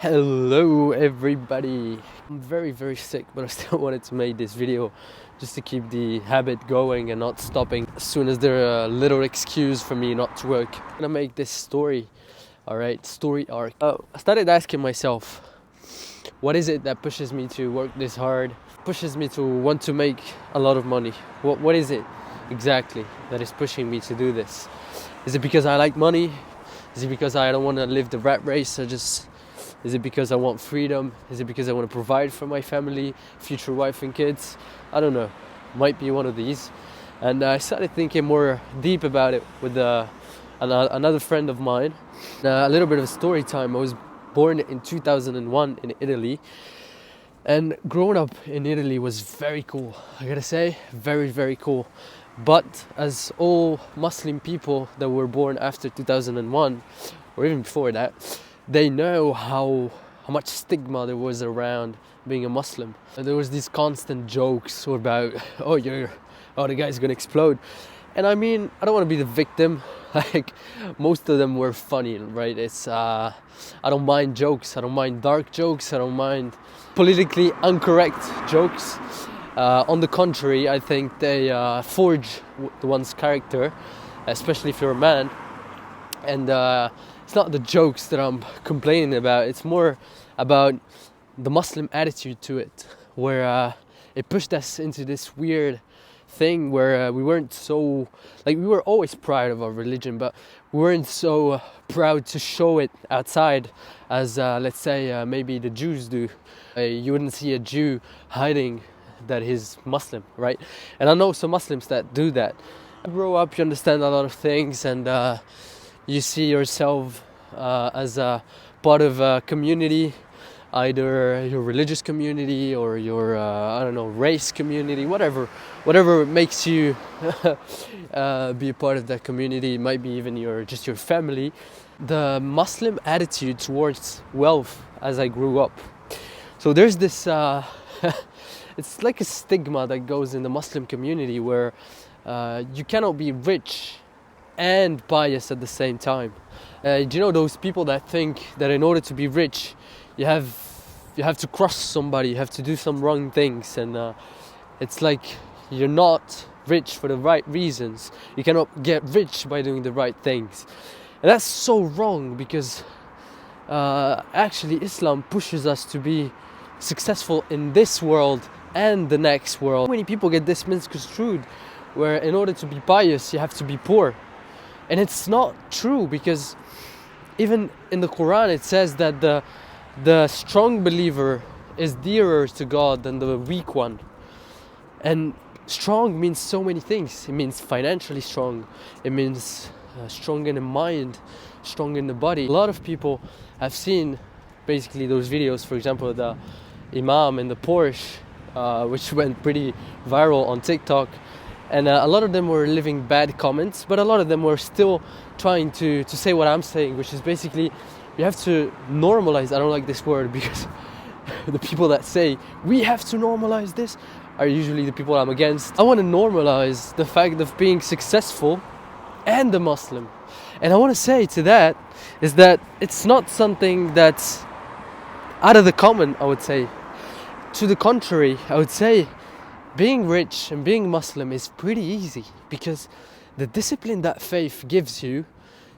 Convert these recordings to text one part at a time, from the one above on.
Hello everybody. I'm very sick, but I still wanted to make this video just to keep the habit going and not stopping as soon as there's a little excuse for me not to work. I'm gonna make this story, alright, story arc. I started asking myself, what is it that pushes me to work this hard, pushes me to want to make a lot of money? What is it exactly that is pushing me to do this? Is it because I like money? Is it because I don't want to live the rat race? Is it because I want freedom? Is it because I want to provide for my family, future wife and kids? I don't know. Might be one of these. And I started thinking more deep about it with another friend of mine. A little bit of a story time. I was born in 2001 in Italy. And growing up in Italy was very cool. I gotta say, very cool. But as all Muslim people that were born after 2001, or even before that, they know how much stigma there was around being a Muslim. And there was these constant jokes about, the guy's gonna explode. And I mean, I don't want to be the victim. Like, most of them were funny, right? I don't mind jokes. I don't mind dark jokes. I don't mind politically incorrect jokes. On the contrary, I think they forge one's character, especially if you're a man. And it's not the jokes that I'm complaining about. It's more about the Muslim attitude to it, where it pushed us into this weird thing where we weren't so, we were always proud of our religion, but we weren't so proud to show it outside as, let's say, maybe the Jews do. You wouldn't see a Jew hiding that he's Muslim, right? And I know some Muslims that do that. You grow up, you understand a lot of things, and you see yourself as a part of a community, either your religious community or your, race community, whatever makes you be a part of that community. It might be even your family. The Muslim attitude towards wealth as I grew up. So there's this, it's like a stigma that goes in the Muslim community where you cannot be rich and pious at the same time. Do you know those people that think that in order to be rich, you have to crush somebody, you have to do some wrong things, and it's like you're not rich for the right reasons. You cannot get rich by doing the right things, and that's so wrong because actually Islam pushes us to be successful in this world and the next world. So many people get this misconstrued, where in order to be pious, you have to be poor. And it's not true, because even in the Quran it says that the strong believer is dearer to God than the weak one. And strong means so many things. It means financially strong. It means strong in the mind, strong in the body. A lot of people have seen basically those videos, for example, the Imam in the Porsche, which went pretty viral on TikTok. And a lot of them were leaving bad comments, but a lot of them were still trying to say what I'm saying, which is basically you have to normalize. I don't like this word because the people that say we have to normalize this are usually the people I'm against. I want to normalize the fact of being successful and a Muslim. And I want to say to that is that it's not something that's out of the common, I would say. To the contrary, I would say being rich and being Muslim is pretty easy, because the discipline that faith gives you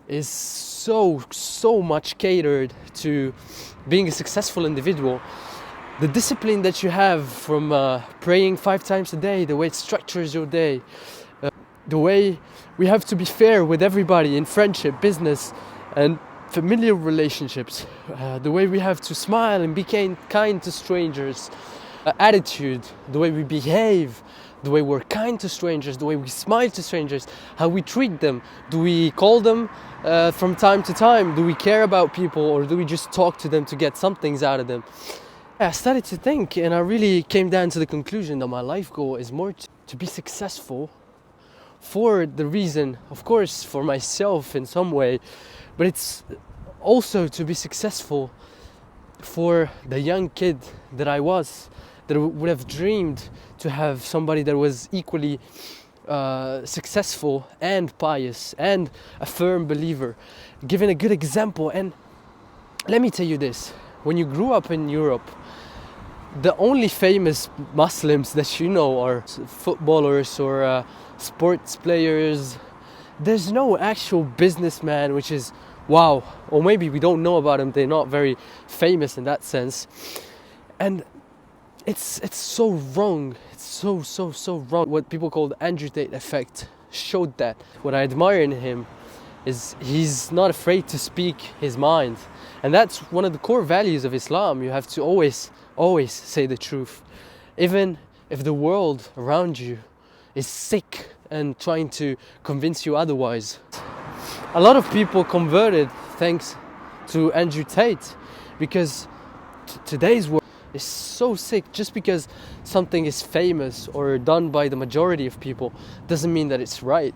is so much catered to being a successful individual. The discipline that you have from praying 5 times a day, the way it structures your day, the way we have to be fair with everybody in friendship, business and familiar relationships, the way we have to smile and be kind to strangers, attitude, the way we behave, the way we're kind to strangers, the way we smile to strangers, how we treat them. Do we call them from time to time? Do we care about people, or do we just talk to them to get some things out of them? I started to think, and I really came down to the conclusion that my life goal is more to be successful for the reason, of course, for myself in some way, but it's also to be successful for the young kid that I was, that would have dreamed to have somebody that was equally successful and pious and a firm believer, giving a good example. And let me tell you this, when you grew up in Europe, the only famous Muslims that you know are footballers or sports players. There's no actual businessman which is wow, or maybe we don't know about them, they're not very famous in that sense. And it's so wrong, it's so wrong. What people call the Andrew Tate effect showed that. What I admire in him is he's not afraid to speak his mind, and that's one of the core values of Islam. You have to always say the truth, even if the world around you is sick and trying to convince you otherwise. A lot of people converted thanks to Andrew Tate, because today's world is so sick. Just because something is famous or done by the majority of people doesn't mean that it's right.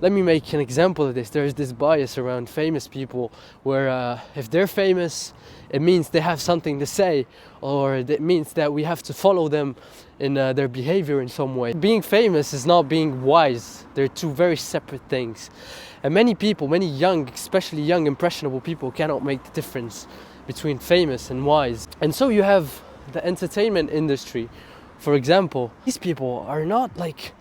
Let me make an example of this. There's this bias around famous people where if they're famous, it means they have something to say, or it means that we have to follow them in their behavior in some way. Being famous is not being wise. They're two very separate things. And many people, many young, especially young, impressionable people, cannot make the difference between famous and wise. And so you have the entertainment industry, for example. These people are not like,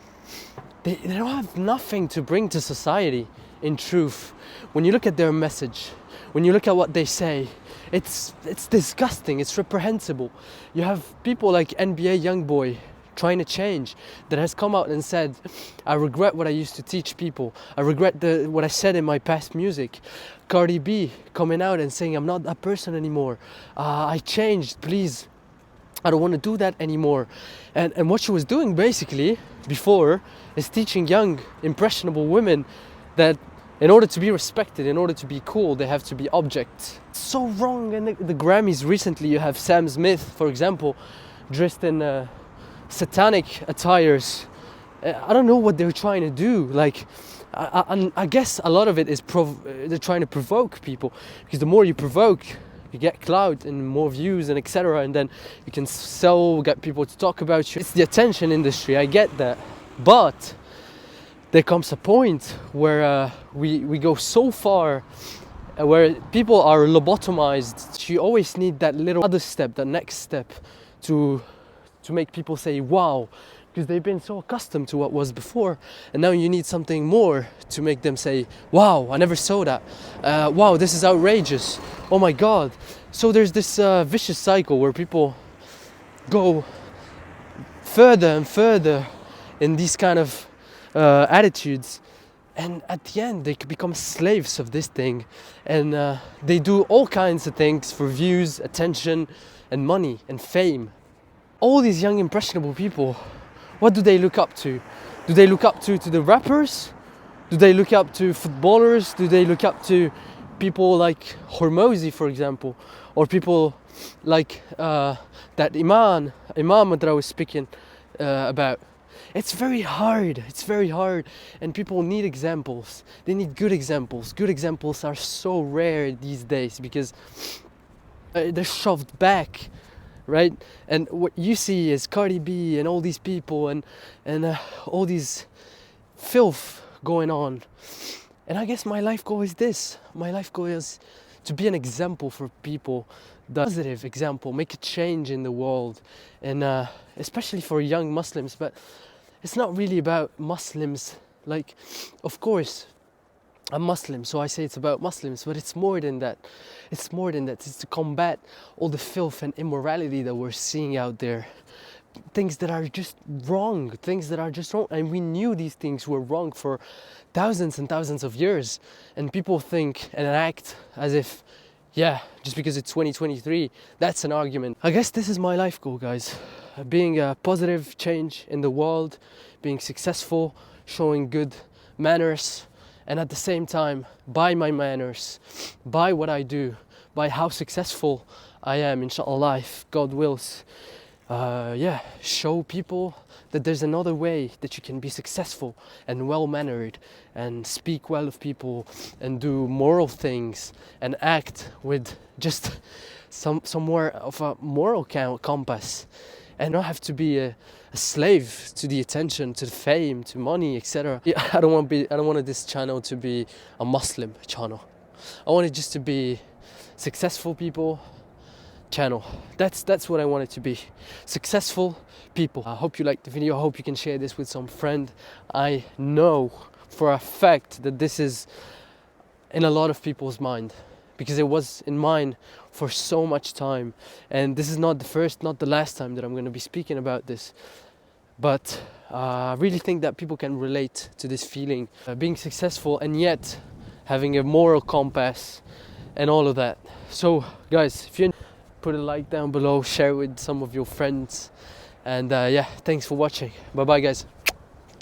they don't have nothing to bring to society, in truth. When you look at their message, when you look at what they say, it's disgusting, it's reprehensible. You have people like NBA Youngboy trying to change, that has come out and said, I regret what I used to teach people. I regret what I said in my past music. Cardi B coming out and saying, I'm not that person anymore. I changed, please. I don't want to do that anymore. And what she was doing basically before is teaching young, impressionable women that in order to be respected, in order to be cool, they have to be objects. So wrong. And the Grammys recently, you have Sam Smith, for example, dressed in satanic attires. I don't know what they're trying to do. Like, I guess a lot of it is they're trying to provoke people, because the more you provoke, you get clout and more views and etc. And then you can get people to talk about you. It's the attention industry, I get that. But there comes a point where we go so far where people are lobotomized. You always need that little other step, that next step to make people say wow, because they've been so accustomed to what was before, and now you need something more to make them say wow, I never saw that, wow, this is outrageous, oh my god. So there's this vicious cycle where people go further and further in these kind of attitudes, and at the end they could become slaves of this thing, and they do all kinds of things for views, attention and money and fame. All these young impressionable people, what do they look up to? Do they look up to the rappers? Do they look up to footballers? Do they look up to people like Hormozy, for example, or people like that Imam that I was speaking about? It's very hard, and people need examples. They need good examples. Good examples are so rare these days because they're shoved back, right? And what you see is Cardi B and all these people and all these filth going on. And I guess my life goal is this. My life goal is to be an example for people, the positive example, make a change in the world, and especially for young Muslims. But it's not really about Muslims. Like, of course, I'm Muslim, so I say it's about Muslims, but it's more than that. It's more than that. It's to combat all the filth and immorality that we're seeing out there. Things that are just wrong, and we knew these things were wrong for thousands and thousands of years, and people think and act as if, yeah, just because it's 2023, that's an argument. I guess this is my life goal, guys. Being a positive change in the world, being successful, showing good manners, and at the same time, by my manners, by what I do, by how successful I am, inshallah, if God wills, show people that there's another way that you can be successful and well-mannered and speak well of people and do moral things and act with just somewhere of a moral compass, and not have to be a slave to the attention, to the fame, to money, etc. Yeah, I don't want this channel to be a Muslim channel. I want it just to be successful people channel. That's what I want it to be. Successful people. I hope you liked the video. I hope you can share this with some friend. I know for a fact that this is in a lot of people's mind, because it was in mine for so much time, and this is not the first, not the last time that I'm going to be speaking about this. But I really think that people can relate to this feeling, being successful and yet having a moral compass and all of that. So guys, if you put a like down below, share it with some of your friends, and yeah, thanks for watching. Bye bye guys.